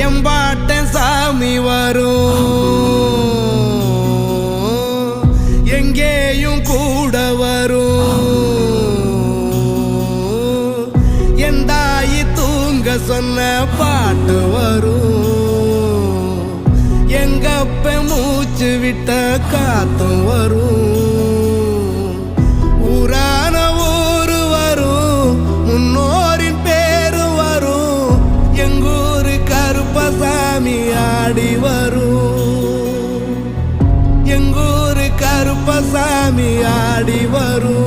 எம்பாட்ட சாமி வரும், எங்கேயும் கூட வரும். என் தாயி தூங்க சொன்ன பாட்டு வரும், எங்கப்ப மூச்சு விட்ட காத்தும் வரும். ஊரான ஊரு வரும், முன்னோரின் பேரு வரும். எங்கூரு கருப்பசாமி ஆடி வரும், எங்கூரு கருப்பசாமி ஆடி வரும்.